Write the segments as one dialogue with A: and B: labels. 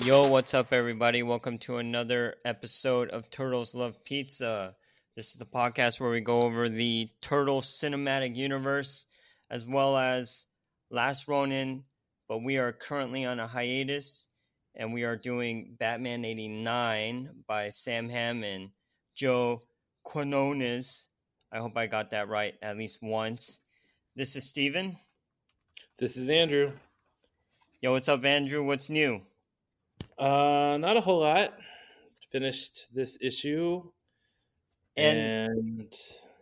A: Yo, what's up, everybody? Welcome to another episode of Turtles Love Pizza. This is the podcast where we go over the Turtles cinematic universe as well as Last Ronin, but we are currently on a hiatus and we are doing Batman 89 by Sam Hamm and Joe Quinones. I hope I got that right at least once. This is Steven.
B: This is Andrew.
A: Yo, what's up, Andrew? What's new?
B: Not a whole lot. Finished this issue,
A: And
B: and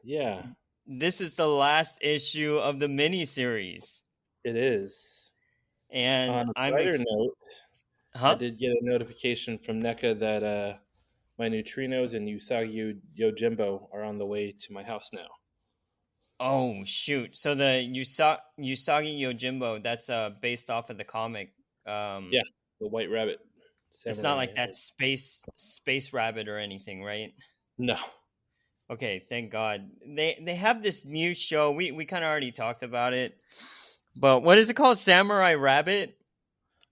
B: yeah,
A: this is the last issue of the miniseries.
B: it is.
A: And
B: On a
A: I'm
B: brighter note, I
A: huh?
B: did get a notification from NECA that my neutrinos and Usagi Yojimbo are on the way to my house now.
A: Oh shoot. So the Usagi Yojimbo, that's based off of the comic.
B: Yeah, the White Rabbit.
A: It's not like
B: Samurai.
A: that space rabbit or anything, right?
B: No,
A: Okay, thank God. They have this new show. We kind of already talked about it. But what is it called? Samurai Rabbit?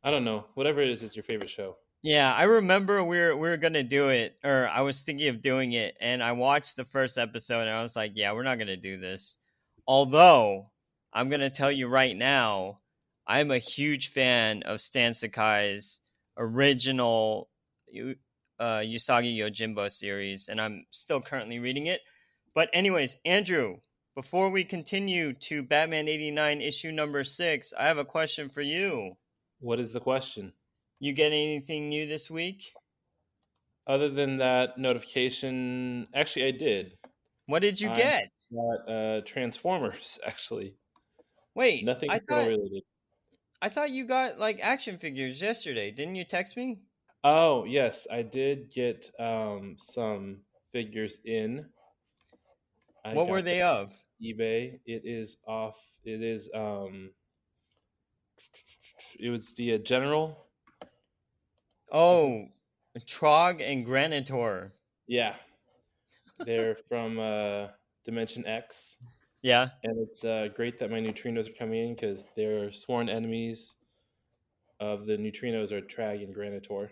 B: I don't know. Whatever it is, it's your favorite show.
A: Yeah, I remember we were gonna do it, or I was thinking of doing it, and I watched the first episode, and I was like, "Yeah, we're not gonna do this." Although I'm gonna tell you right now, I'm a huge fan of Stan Sakai's original Usagi Yojimbo series, and I'm still currently reading it. But anyways, Andrew, before we continue to Batman '89 issue number 6, I have a question for you.
B: What is the question?
A: You get anything new this week?
B: Other than that notification, actually, I did.
A: What did you
B: I
A: get?
B: got Transformers, actually.
A: Wait,
B: Nothing
A: I
B: turtle
A: thought
B: related.
A: I thought you got like action figures yesterday. Didn't you text me?
B: Oh, yes, I did get some figures in. I
A: What were
B: got them
A: they of?
B: on eBay. It was the General, I think.
A: Oh, Trog and Granitor.
B: Yeah, they're from Dimension X.
A: Yeah,
B: And it's great that my neutrinos are coming in because they're sworn enemies of the neutrinos are Trag and Granitor.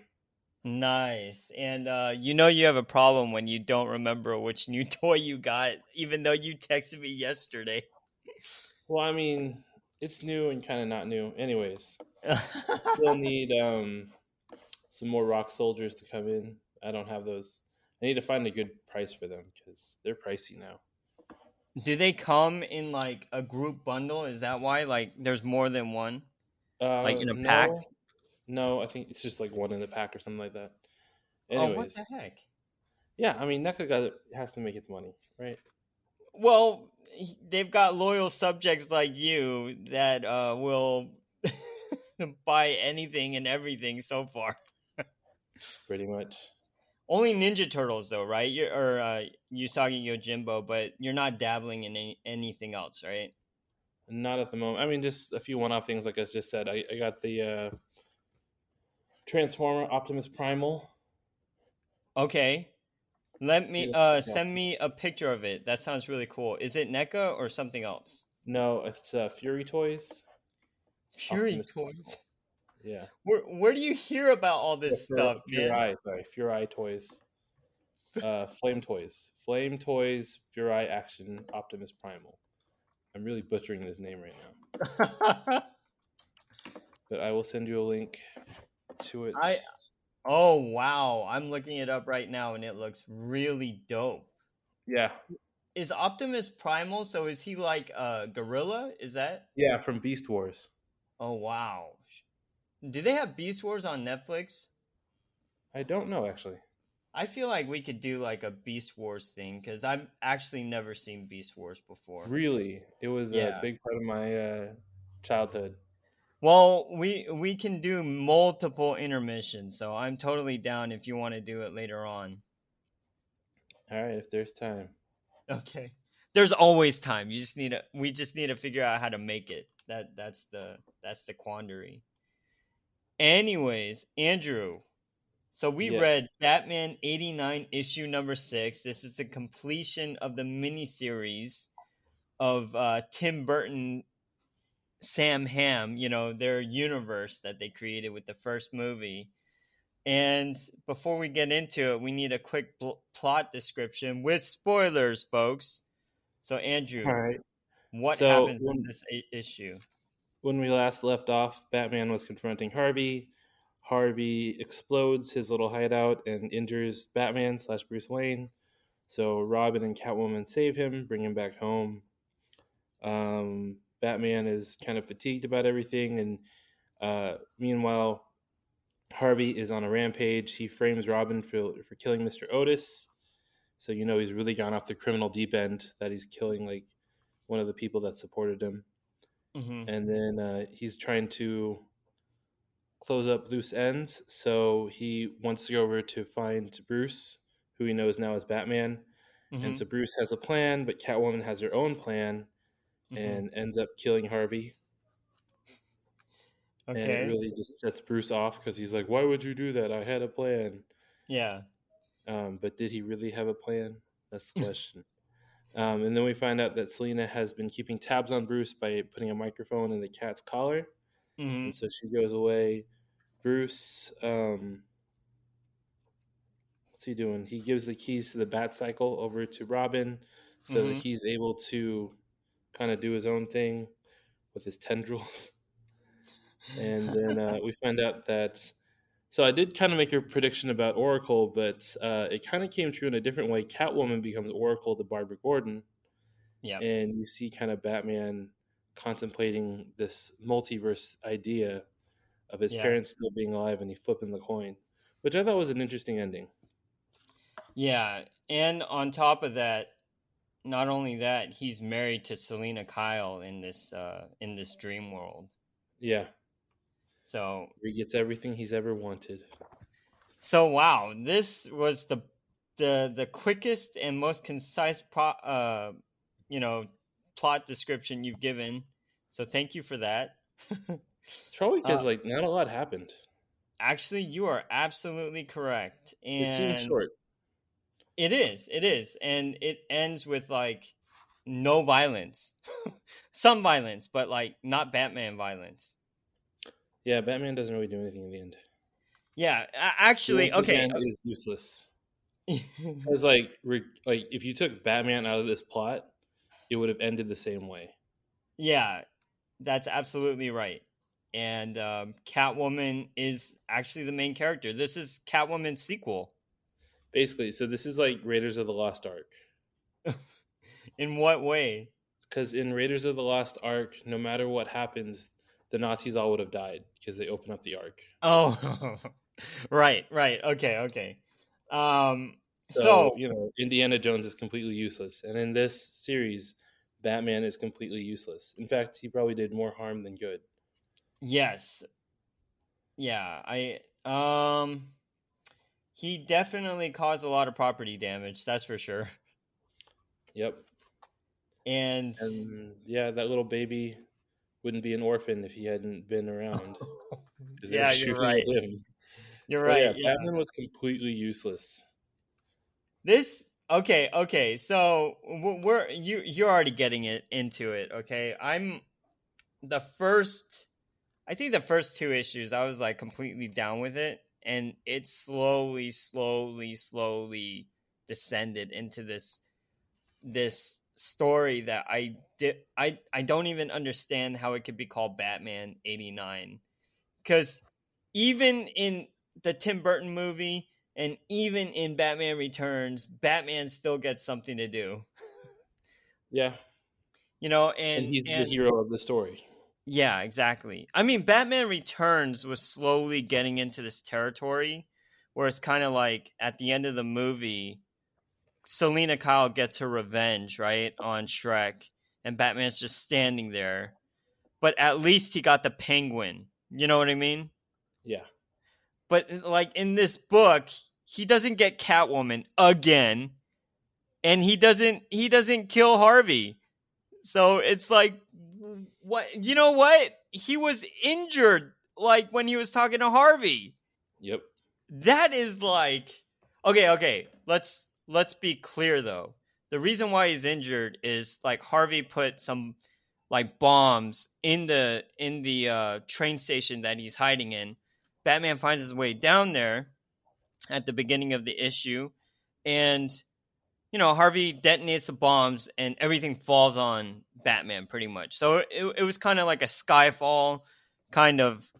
A: nice. And you have a problem when you don't remember which new toy you got, even though you texted me yesterday.
B: Well, I mean, it's new and kind of not new. Anyways, I still need some more rock soldiers to come in. I don't have those. I need to find a good price for them because they're pricey now.
A: Do they come in like a group bundle? Is that why? Like, there's more than one, like in a pack?
B: No, no, I think it's just like one in the pack or something like that.
A: Oh, what
B: Anyways,
A: the heck?
B: yeah, I mean, NECA has to make its money, right?
A: Well, they've got loyal subjects like you that will buy anything and everything so far.
B: Pretty much.
A: Only Ninja Turtles, though, right? Or Usagi Yojimbo, but you're not dabbling in anything else, right?
B: Not at the moment. I mean, just a few one-off things, like I just said. I got the Transformer Optimus Primal.
A: Okay. Let me
B: He looks
A: send
B: awesome.
A: me a picture of it. That sounds really cool. Is it NECA or something else?
B: No, it's Fury Toys.
A: Fury
B: Optimus
A: Toys.
B: Primal. Yeah.
A: Where do you hear about all
B: Yeah,
A: this stuff, man?
B: Furai, sorry. Furai Toys. Flame Toys. Flame Toys, Furai Action, Optimus Primal. I'm really butchering his name right now. But I will send you a link to it.
A: I Oh wow, I'm looking it up right now and it looks really dope.
B: Yeah.
A: Is Optimus Primal, so is he like a gorilla? Is that?
B: Yeah, from Beast Wars.
A: Oh wow. Do they have Beast Wars on Netflix?
B: I don't know, actually.
A: I feel like we could do like a Beast Wars thing cuz I've actually never seen Beast Wars before.
B: Really? It was a
A: Yeah.
B: big part of my childhood.
A: Well, we can do multiple intermissions, so I'm totally down if you want to do it later on.
B: All right, if there's time.
A: Okay. There's always time. We just need to figure out how to make it. That's the quandary. Anyways, Andrew, so we read
B: Yes.
A: Batman 89 issue number 6. This is the completion of the miniseries of Tim Burton, Sam Hamm, their universe that they created with the first movie. And before we get into it, we need a quick plot description with spoilers, folks. So,
B: All
A: Andrew,
B: right.
A: what
B: So
A: happens in this issue?
B: when we last left off, Batman was confronting Harvey. Harvey explodes his little hideout and injures Batman slash Bruce Wayne. So Robin and Catwoman save him, bring him back home. Batman is kind of fatigued about everything, and meanwhile, Harvey is on a rampage. He frames Robin for killing Mr. Otis. So you know he's really gone off the criminal deep end, that he's killing like one of the people that supported him.
A: Mm-hmm.
B: And then he's trying to close up loose ends. So he wants to go over to find Bruce, who he knows now as Batman. And
A: Mm-hmm.
B: so Bruce has a plan, but Catwoman has her own plan
A: Mm-hmm.
B: and ends up killing Harvey. And it
A: Okay.
B: really just sets Bruce off because he's like, "Why would you do that? I had a plan."
A: Yeah.
B: But did he really have a plan? That's the question. And then we find out that Selina has been keeping tabs on Bruce by putting a microphone in the cat's collar.
A: Mm-hmm.
B: And so she goes away. Bruce, what's he doing? He gives the keys to the bat cycle over to Robin so that
A: Mm-hmm.
B: he's able to kind of do his own thing with his tendrils. And then we find out that. So I did kind of make a prediction about Oracle, but it kind of came true in a different way. Catwoman becomes Oracle to Barbara Gordon,
A: Yep.
B: and you see kind of Batman contemplating this multiverse idea of his
A: Yeah.
B: parents still being alive and he flipping the coin, which I thought was an interesting ending.
A: Yeah. And on top of that, not only that, he's married to Selena Kyle in this dream world.
B: Yeah,
A: So
B: he gets everything he's ever wanted.
A: wow, this was the quickest and most concise you know, plot description you've given. So thank you for that.
B: It's probably
A: uh,
B: because like not a lot happened.
A: Actually, you are absolutely correct,
B: It seems
A: and
B: short.
A: it is, and it ends with like no violence, some violence, but like not Batman violence.
B: Yeah, Batman doesn't really do anything in the end.
A: Yeah,
B: The
A: actually,
B: end
A: okay.
B: again is useless. It's like if you took Batman out of this plot, it would have ended the same way.
A: Yeah, that's absolutely right. And Catwoman is actually the main character. This is Catwoman's sequel.
B: Basically, so this is like Raiders of the Lost Ark.
A: In what way?
B: Because in Raiders of the Lost Ark, no matter what happens, the Nazis all would have died because they open up the Ark.
A: Oh, right, right. Okay, okay. Um,
B: So,
A: so
B: you know, Indiana Jones is completely useless. And in this series, Batman is completely useless. In fact, he probably did more harm than good.
A: yes, yeah. He definitely caused a lot of property damage. That's for sure.
B: Yep.
A: And
B: And yeah, that little baby wouldn't be an orphan if he hadn't been around because they were
A: yeah, you're
B: shooting
A: right.
B: at him.
A: You're
B: So
A: right.
B: yeah,
A: Yeah.
B: Batman was completely useless.
A: This okay, okay. So we're you're already getting it into it, okay? I'm the first I think the first two issues I was like completely down with it, and it slowly descended into this story that I don't even understand how it could be called Batman 89, cuz even in the Tim Burton movie and even in Batman Returns, Batman still gets something to do.
B: Yeah.
A: You know,
B: And he's the
A: and
B: hero of the story.
A: yeah, exactly. I mean, Batman Returns was slowly getting into this territory where it's kind of like at the end of the movie, Selena Kyle gets her revenge, right, on Shrek, and Batman's just standing there. But at least he got the penguin. You know what I mean?
B: Yeah.
A: But like in this book, he doesn't get Catwoman again, and he doesn't kill Harvey. So it's like, what? You know what? He was injured, like when he was talking to Harvey.
B: Yep.
A: That is like, okay. Let's be clear though. The reason why he's injured is like Harvey put some like bombs in the train station that he's hiding in. Batman finds his way down there, at the beginning of the issue, and Harvey detonates the bombs and everything falls on Batman pretty much. So it was kind of like a Skyfall kind of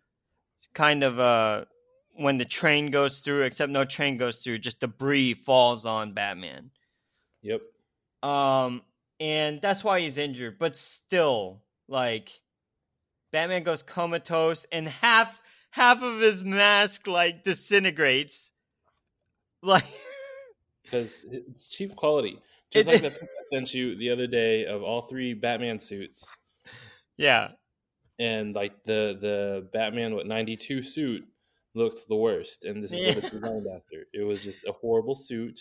A: when the train goes through, except no train goes through, just debris falls on Batman.
B: Yep.
A: Um and that's why he's injured, but still, like, Batman goes comatose and half of his mask like disintegrates. Like
B: Because it's cheap quality. Just like
A: it
B: the pic I sent you the other day of all three Batman suits,
A: yeah.
B: and like the Batman 92 suit looked the worst, and this is
A: Yeah.
B: what it's designed after. It was just a horrible suit.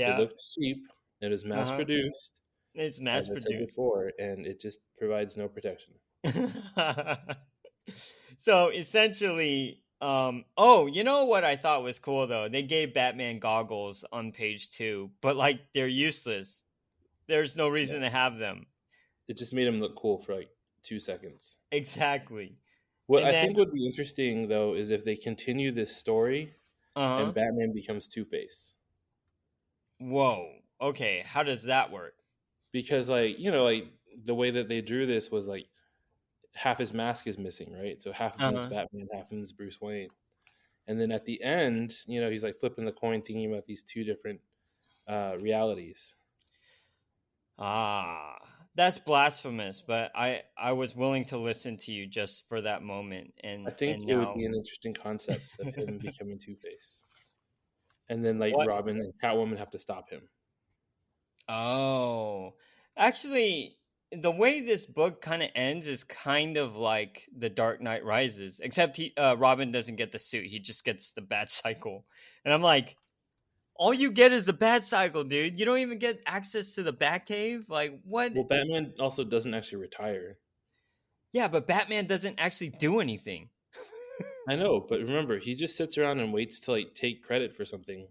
B: It
A: Yeah.
B: looked cheap. It was mass
A: Uh-huh.
B: produced,
A: It's mass
B: as I said
A: produced.
B: before, and it just provides no protection.
A: So essentially, oh, you know what I thought was cool though? They gave Batman goggles on page 2, but like they're useless. There's no
B: Yeah.
A: reason to have them.
B: It just made him look cool for like 2 seconds.
A: Exactly.
B: What
A: And
B: I
A: then
B: think would be interesting though is if they continue this story
A: uh-huh.
B: and Batman becomes Two Face.
A: Whoa. Okay, how does that work?
B: Because like the way that they drew this was like half his mask is missing, right? So half of him is
A: Uh-huh.
B: Batman, half of him is Bruce Wayne. And then at the end, he's like flipping the coin, thinking about these two different realities.
A: Ah, that's blasphemous, but I was willing to listen to you just for that moment,
B: I
A: and
B: think it would
A: now
B: be an interesting concept of him becoming Two Face, and then like
A: what?
B: Robin and Catwoman have to stop him.
A: Oh, actually, the way this book kind of ends is kind of like The Dark Knight Rises, except Robin doesn't get the suit; he just gets the Bat Cycle, and I'm like, all you get is the Bat Cycle, dude. You don't even get access to the Batcave. Like, what?
B: Well, Batman also doesn't actually retire.
A: Yeah, but Batman doesn't actually do anything.
B: I know, but remember, he just sits around and waits to like take credit for something,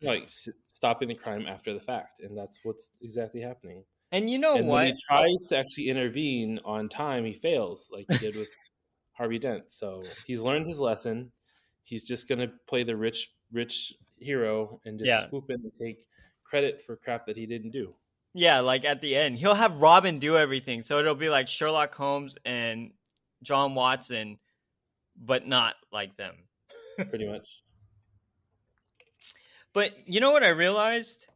B: like stopping the crime after the fact, and that's what's exactly happening.
A: And you know
B: And when he
A: what?
B: tries to actually intervene on time, he fails, like he did with Harvey Dent. So he's learned his lesson. He's just gonna play the rich hero and just
A: Yeah.
B: swoop in and take credit for crap that he didn't do.
A: Yeah, like at the end, he'll have Robin do everything. So it'll be like Sherlock Holmes and John Watson, but not like them.
B: Pretty much.
A: But you know what I realized?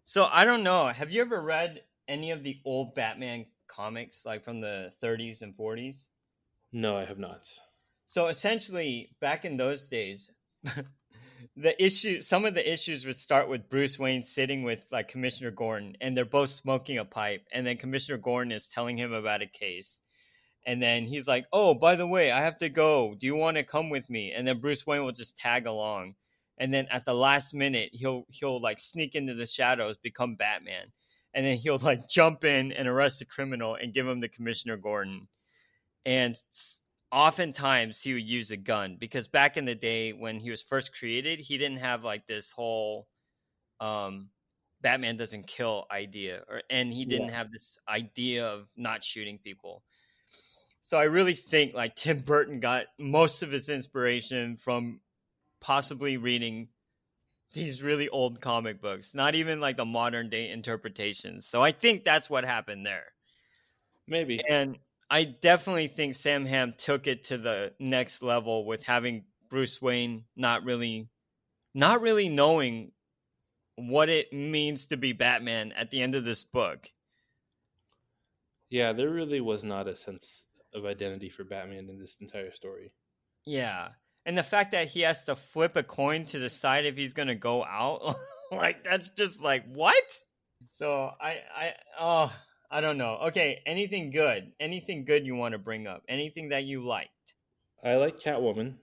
A: So I don't know. Have you ever read any of the old Batman comics, like from the 30s and 40s?
B: No, I have not.
A: So essentially, back in those days, some of the issues would start with Bruce Wayne sitting with like Commissioner Gordon, and they're both smoking a pipe, and then Commissioner Gordon is telling him about a case. And then he's like, "Oh, by the way, I have to go. Do you want to come with me?" And then Bruce Wayne will just tag along. And then at the last minute, he'll like sneak into the shadows, become Batman. And then he'll like jump in and arrest the criminal and give him to Commissioner Gordon. And oftentimes he would use a gun, because back in the day when he was first created, he didn't have like this whole um Batman doesn't kill idea, and he
B: Yeah,
A: didn't have this idea of not shooting people. So I really think like Tim Burton got most of his inspiration from possibly reading these really old comic books, not even like the modern day interpretations. So I think that's what happened there.
B: maybe.
A: And I definitely think Sam Hamm took it to the next level with having Bruce Wayne not really knowing what it means to be Batman at the end of this book.
B: Yeah, there really was not a sense of identity for Batman in this entire story.
A: Yeah. And the fact that he has to flip a coin to decide if he's going to go out, like that's just like what? So I don't know. Okay, anything good? Anything good you want to bring up? Anything that you liked?
B: I like Catwoman.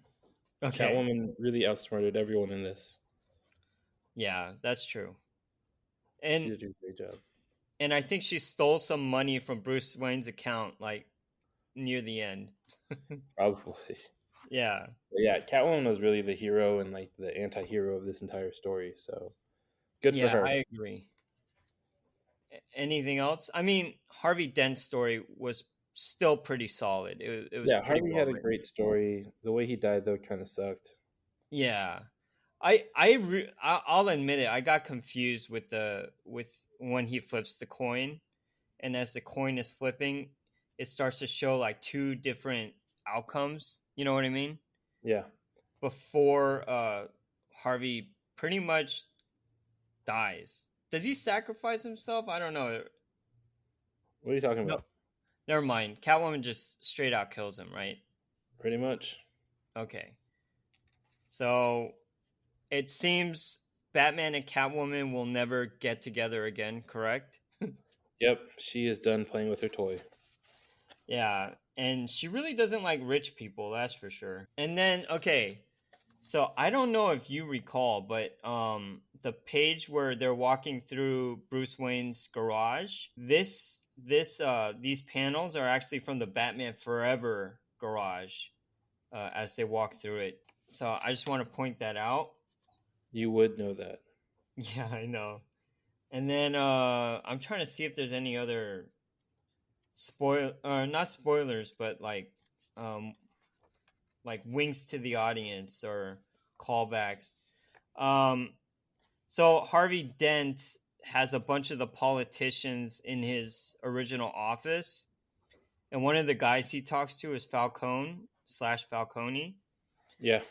A: Okay.
B: Catwoman really outsmarted everyone in this.
A: Yeah, that's true.
B: She
A: And
B: did a great job.
A: I think she stole some money from Bruce Wayne's account like near the end.
B: Probably.
A: Yeah.
B: But yeah, Catwoman was really the hero and like the anti-hero of this entire story. So good for
A: Yeah,
B: her.
A: I agree. Anything else? I mean, Harvey Dent's story was still pretty solid. It was
B: Yeah,
A: pretty
B: Harvey
A: well
B: had a
A: written.
B: great story. The way he died though kind of sucked.
A: Yeah. I'll admit it. I got confused with when he flips the coin, and as the coin is flipping, it starts to show like two different outcomes. You know what I mean?
B: Yeah.
A: Before Harvey pretty much dies. Does he sacrifice himself? I don't know.
B: What are you talking
A: No,
B: about?
A: never mind. Catwoman just straight out kills him, right?
B: Pretty much.
A: Okay. So it seems Batman and Catwoman will never get together again, correct?
B: Yep. She is done playing with her toy.
A: Yeah, and she really doesn't like rich people, that's for sure. And then okay, so I don't know if you recall, but the page where they're walking through Bruce Wayne's garage, these panels are actually from the Batman Forever garage as they walk through it. So I just want to point that out.
B: You would know that.
A: Yeah, I know. And then I'm trying to see if there's any other not spoilers, but um like winks to the audience or callbacks. Um so Harvey Dent has a bunch of the politicians in his original office, and one of the guys he talks to is Falcone.
B: Yeah.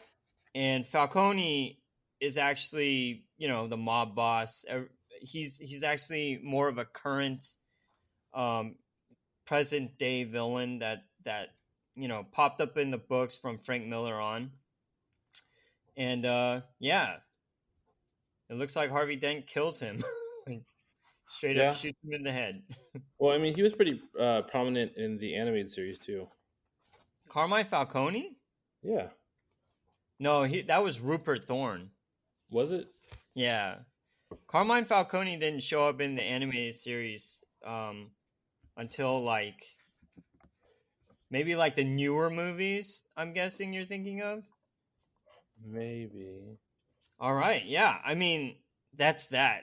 A: And Falcone is actually, the mob boss. He's actually more of a current um present day villain that popped up in the books from Frank Miller on. And yeah, it looks like Harvey Dent kills him. Like, straight up
B: Yeah.
A: shoots him in the head.
B: Well, I mean, he was pretty prominent in the animated series too.
A: Carmine Falcone?
B: Yeah.
A: No, that was Rupert Thorne.
B: Was it?
A: Yeah. Carmine Falcone didn't show up in the animated series until maybe like the newer movies, I'm guessing you're thinking of.
B: Maybe.
A: All right. Yeah. I mean, that's that.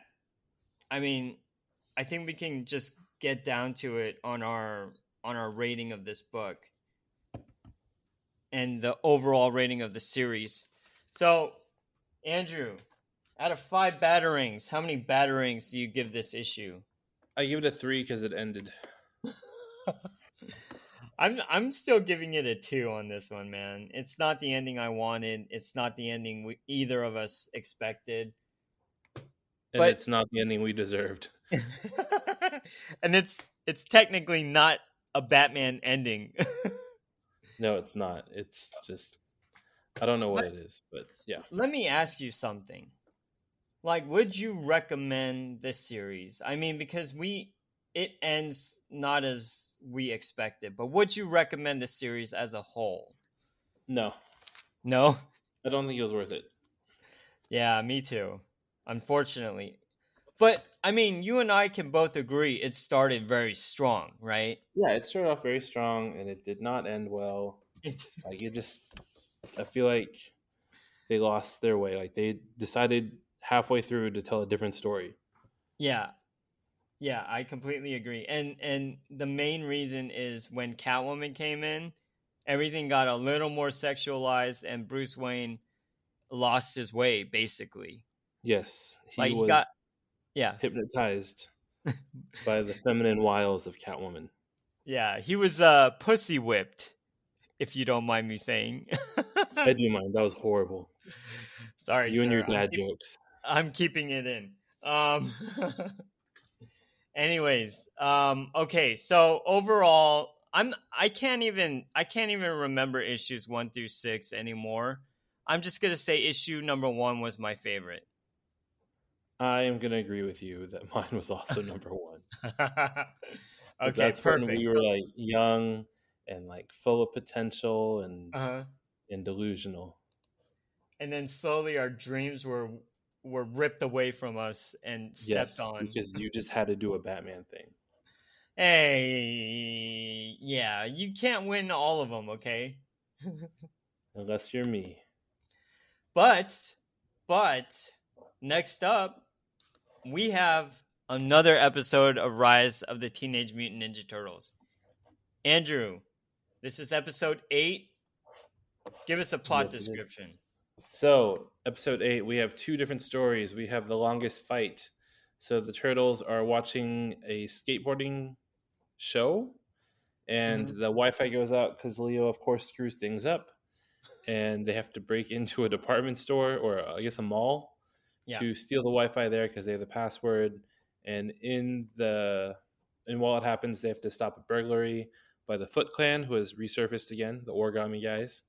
A: I mean, I think we can just get down to it on our rating of this book and the overall rating of the series. So, Andrew, out of 5 batarangs, how many batarangs do you give this issue?
B: I give it a 3 because it ended.
A: I'm still giving it a 2 on this one, man. It's not the ending I wanted. It's not the ending either of us expected.
B: And
A: But
B: it's not the ending we deserved.
A: and it's technically not a Batman ending.
B: No, it's not. It's just I don't know what
A: Let,
B: it is, but yeah.
A: let me ask you something. Like, would you recommend this series? I mean, because it ends not as we expected, but would you recommend the series as a whole?
B: No.
A: No?
B: I don't think it was worth it.
A: Yeah, me too. Unfortunately. But I mean, you and I can both agree it started very strong, right?
B: Yeah, it started off very strong and it did not end well. Like I feel like they lost their way. Like they decided halfway through to tell a different story.
A: Yeah. Yeah, I completely agree. And the main reason is when Catwoman came in, everything got a little more sexualized and Bruce Wayne lost his way basically.
B: Yes, he
A: Like he got
B: was
A: yeah.
B: hypnotized by the feminine wiles of Catwoman.
A: Yeah, he was pussy whipped, if you don't mind me saying.
B: I do mind. That was horrible.
A: Sorry,
B: You and your
A: sir.
B: dad jokes.
A: I'm keeping it in. Anyways, okay, so overall, I can't even remember issues 1 through 6 anymore. I'm just gonna say issue number 1 was my favorite.
B: I am going to agree with you that mine was also number 1. Because
A: Okay,
B: that's when
A: perfect.
B: we were like young and like full of potential
A: Uh-huh.
B: and delusional.
A: And then slowly our dreams were ripped away from us and stepped
B: Yes,
A: on.
B: because you just had to do a Batman thing.
A: Hey, yeah, you can't win all of them, okay?
B: Unless you're me.
A: But next up, we have another episode of Rise of the Teenage Mutant Ninja Turtles. Andrew, this is episode 8. Give us a plot
B: Yes, it is.
A: description.
B: So Episode 8, we have two different stories. We have the longest fight. So the turtles are watching a skateboarding show, and
A: Hmm.
B: the Wi-Fi goes out because Leo, of course, screws things up, and they have to break into a department store, or I guess a mall,
A: Yeah.
B: to steal the Wi-Fi there because they have the password. And while it happens, they have to stop a burglary by the Foot Clan, who has resurfaced again, the origami guys,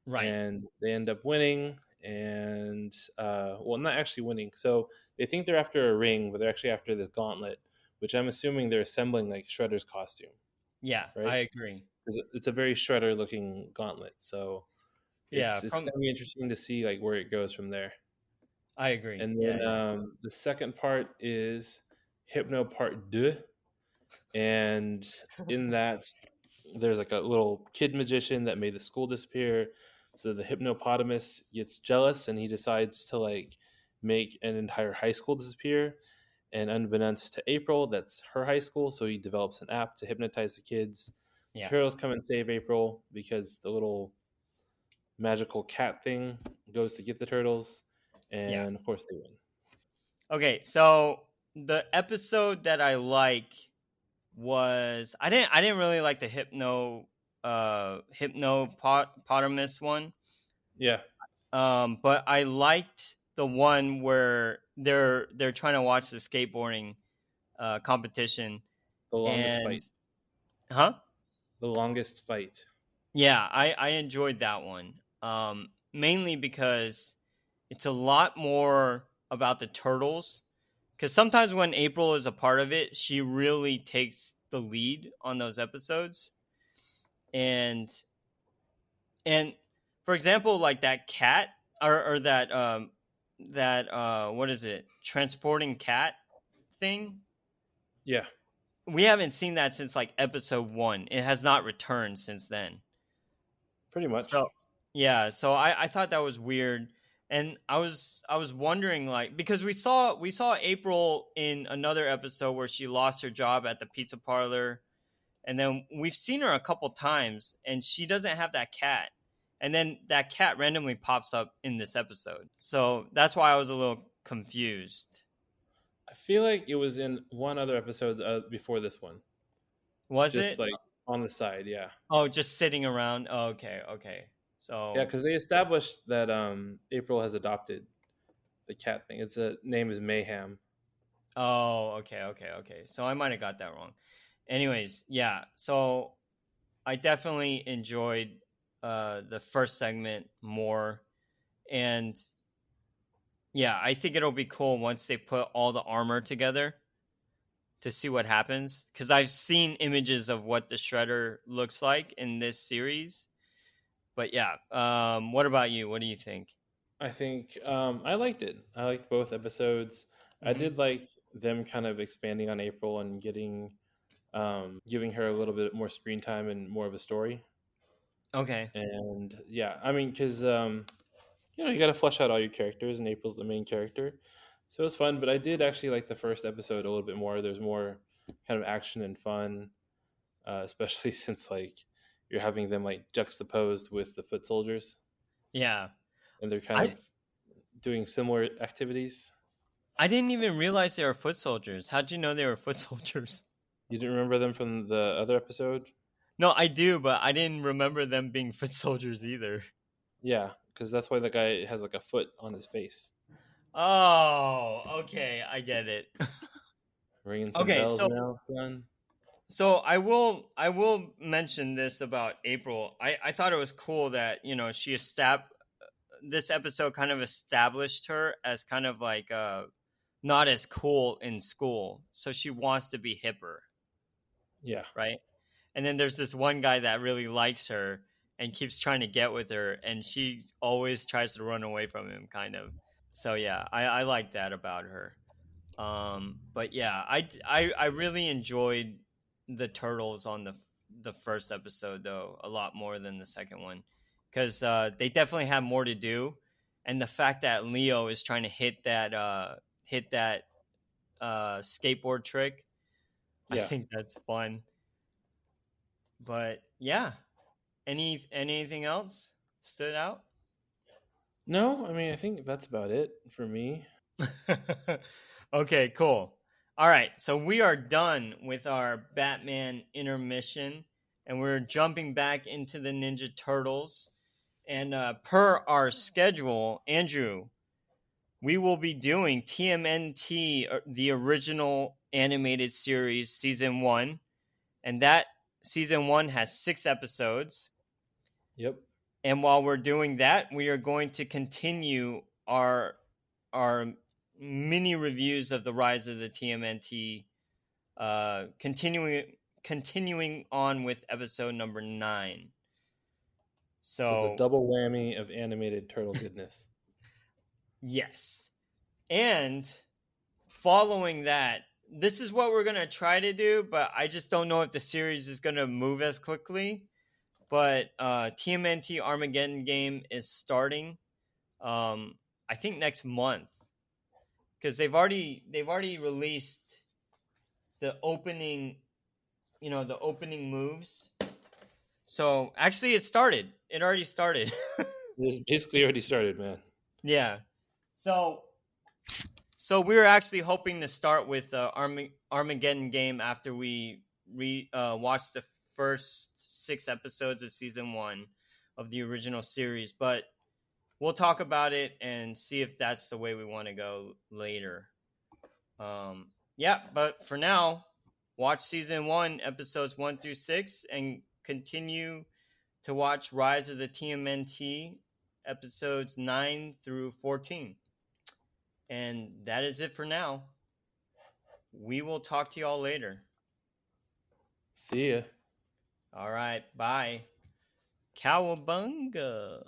A: Right.
B: and they end up winning. And well, not actually winning. So they think they're after a ring, but they're actually after this gauntlet, which I'm assuming they're assembling like Shredder's costume,
A: Yeah,
B: right?
A: I agree.
B: 'Cause it's a very Shredder looking gauntlet. So
A: Yeah,
B: it's
A: from
B: gonna be interesting to see like where it goes from there.
A: I agree.
B: And
A: Yeah,
B: then
A: yeah.
B: the second part is Hypno Part 2, and in that there's like a little kid magician that made the school disappear. So the hippopotamus gets jealous and he decides to like make an entire high school disappear. And unbeknownst to April, that's her high school, so he develops an app to hypnotize the kids. The
A: Yeah.
B: turtles come and save April because the little magical cat thing goes to get the turtles,
A: Yeah.
B: and of course they win.
A: Okay, so the episode that I like was I didn't really like the hypnopotamus one.
B: Yeah,
A: But I liked the one where they're trying to watch the skateboarding competition.
B: the longest
A: And
B: fight.
A: huh?
B: The longest fight.
A: Yeah, I enjoyed that one. Mainly because it's a lot more about the turtles. Because sometimes when April is a part of it, she really takes the lead on those episodes. And and for example, like that cat or that what is it? Transporting cat thing.
B: Yeah,
A: We haven't seen that since like episode 1. It has not returned since then.
B: pretty much.
A: So yeah, so I thought that was weird, and I was wondering like because we saw April in another episode where she lost her job at the pizza parlor, and then we've seen her a couple times, and she doesn't have that cat, and then that cat randomly pops up in this episode, so that's why I was a little confused.
B: I feel like it was in one other episode before this one,
A: Was
B: just
A: it?
B: like on the side. Yeah,
A: Oh, just sitting around. Oh, okay, okay.
B: yeah,
A: So
B: because they established that April has adopted the cat thing. Its name is Mayhem.
A: oh, okay, okay, okay. So I might have got that wrong. Anyways, yeah. So I definitely enjoyed the first segment more, and yeah, I think it'll be cool once they put all the armor together to see what happens. Because I've seen images of what the Shredder looks like in this series. But yeah, what about you? What do you think?
B: I think I liked it. I liked both episodes. I
A: Hmm.
B: did like them kind of expanding on April and giving her a little bit more screen time and more of a story.
A: Okay.
B: And yeah, I mean, because you got to flesh out all your characters, and April's the main character, so it was fun. But I did actually like the first episode a little bit more. There's more kind of action and fun, especially since like you're having them like juxtaposed with the foot soldiers,
A: Yeah.
B: and they're kind
A: I
B: of doing similar activities.
A: I didn't even realize they were foot soldiers. How'd you know they were foot soldiers?
B: You didn't remember them from the other episode?
A: No, I do, but I didn't remember them being foot soldiers either.
B: Yeah, because that's why the guy has like a foot on his face,
A: Oh, okay, I get it.
B: ringing some
A: Okay,
B: bells
A: so
B: now, son.
A: I will mention this about April. I thought it was cool that she this episode kind of established her as kind of like not as cool in school, so she wants to be hipper,
B: Yeah,
A: right? And then there's this one guy that really likes her and keeps trying to get with her, and she always tries to run away from him, kind of. So yeah, I like that about her. But yeah, I really enjoyed the turtles on the first episode though a lot more than the second one because they definitely have more to do, and the fact that Leo is trying to hit that skateboard trick, I
B: yeah.
A: think that's fun. But yeah, anything else stood out?
B: No, I mean I think that's about it for me.
A: Okay, cool. All right, so we are done with our Batman intermission, and we're jumping back into the Ninja Turtles. And per our schedule, Andrew, we will be doing TMNT, the original animated series, season one, and that season one has 6 episodes.
B: Yep.
A: And while we're doing that, we are going to continue our mini reviews of the Rise of the TMNT, continuing on with episode number 9.
B: So it's a
A: So
B: double whammy of animated turtle goodness.
A: yes, and following that, this is what we're gonna try to do, but I just don't know if the series is gonna move as quickly. But TMNT Armageddon game is starting. I think next month, because they've already released the opening, the opening moves. So actually, it started. It already started.
B: This basically already started, man.
A: Yeah. So we were actually hoping to start with Armageddon game after we watched the first 6 episodes of season 1 of the original series, but we'll talk about it and see if that's the way we want to go later. Yeah, but for now, watch season 1, episodes 1 through 6, and continue to watch Rise of the TMNT, episodes 9 through 14. And that is it for now. We will talk to y'all later.
B: See ya.
A: All right, bye. Cowabunga.